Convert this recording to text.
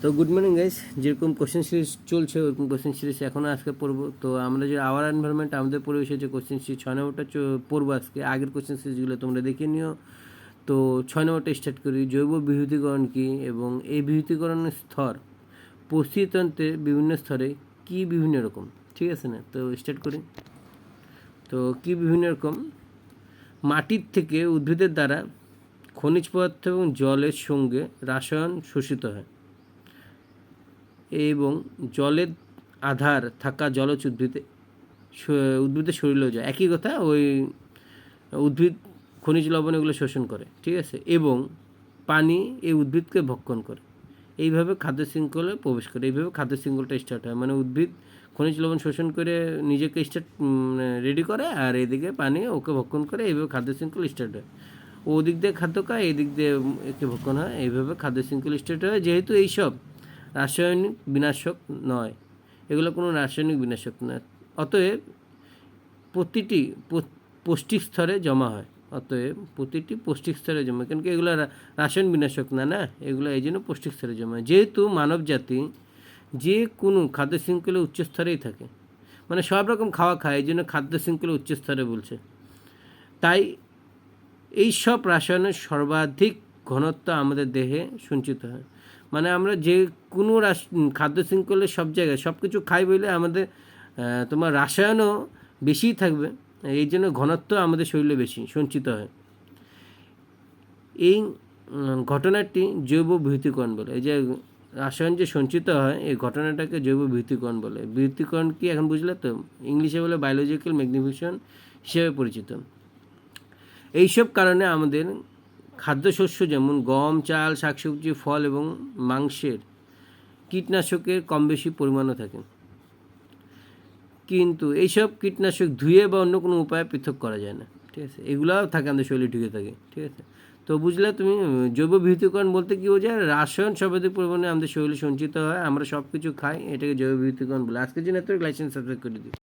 তো good morning guys, যেরকম question series চলছে ওরকম কোশ্চেন সিরিজ এখনও আজকে পড়বো। তো আমরা যে আওয়ার এনভায়রনমেন্ট আমাদের পরিবেশের যে কোশ্চেন সিরিজ 6 নম্বরটা পড়বো আজকে। আগের কোশ্চেন সিরিজগুলো তোমরা দেখে নিও। তো 6 নম্বরটা স্টার্ট করি। জৈব বিহুতীকরণ কী এবং এই বিহুতীকরণের স্তর পরিস্থিতিতন্ত্রের বিভিন্ন স্তরে কী বিভিন্ন রকম, ঠিক আছে না? তো স্টার্ট করি। তো কী বিভিন্ন রকম? মাটির থেকে উদ্ভিদের দ্বারা খনিজ পদার্থ এবং জলের সঙ্গে রাসায়ন শোষিত হয় এবং জলের আধার থাকা জলজ উদ্ভিদের শরীরেও যায়। একই কথা, ওই উদ্ভিদ খনিজ লবণ এগুলো শোষণ করে, ঠিক আছে, এবং পানি এই উদ্ভিদকে ভক্ষণ করে। এইভাবে খাদ্য শৃঙ্খলে প্রবেশ করে, এইভাবে খাদ্য শৃঙ্খলটা স্টার্ট হয়। মানে উদ্ভিদ খনিজ লবণ শোষণ করে নিজেকে রেডি করে, আর এদিকে পানি ওকে ভক্ষণ করে, এইভাবে খাদ্য শৃঙ্খল স্টার্ট হয়। ওদিক দিয়ে খাদ্য খায়, এদিক দিয়ে একে ভক্ষণ হয়, এইভাবে খাদ্য শৃঙ্খল স্টার্ট হয়। যেহেতু এইসব রাসায়নিক বিনাশক নয়, এগুলো কোনো রাসায়নিক বিনাশক নয়, অতএব প্রতিটি পৌষ্টিক স্তরে জমা হয়। অতএব প্রতিটি পৌষ্টিক স্তরে জমা, কেন কি এগুলো রাসায়নিক বিনাশক না, এগুলো এই জন্য পৌষ্টিক স্তরে জমা হয়। যেহেতু মানব জাতি যে কোনো খাদ্য শৃঙ্খলে উচ্চ স্তরেই থাকে, মানে সব রকম খাওয়া খায়, এই জন্য খাদ্য শৃঙ্খলে উচ্চ স্তরে বলছে। তাই এই সব রাসায়নের সর্বাধিক ঘনত্ব আমাদের দেহে সঞ্চিত হয়। মানে আমরা যে কোনো খাদ্য শৃঙ্খলের সব জায়গায় সব কিছু খাই বলে আমাদের তোমার রাসায়নও বেশিই থাকবে, এই জন্য ঘনত্ব আমাদের শরীরে বেশি সঞ্চিত হয়। এই ঘটনাটি জৈব বিহুতীকরণ বলে। এই যে রাসায়ন যে সঞ্চিত হয়, এই ঘটনাটাকে জৈব বিহুতীকরণ বলে। বিহুতীকরণ কি এখন বুঝলে তো? ইংলিশে বলে বায়োলজিক্যাল ম্যাগনিফিকেশন হিসেবে পরিচিত। এইসব কারণে আমাদের খাদ্যশস্য যেমন গম, চাল, শাকসবজি, ফল এবং মাংসের কীটনাশকের কম বেশি পরিমাণও থাকে। কিন্তু এইসব কীটনাশক ধুয়ে বা অন্য কোনো উপায়ে পৃথক করা যায় না, ঠিক আছে? এগুলাও থাকে আমাদের শরীরে ঢুকে থাকে, ঠিক আছে? তো বুঝলে তুমি? জৈব বিহুতীকরণ বলতে কী বোঝায়? রাসায়ন সর্বাধিক পরিমাণে আমাদের শরীরে সঞ্চিত হয়, আমরা সব কিছু খাই, এটাকে জৈব বিহুতীকরণ বলে। আজকের জন্য এত লাইসেন্স সাবস্ক্রাইব করে দিই।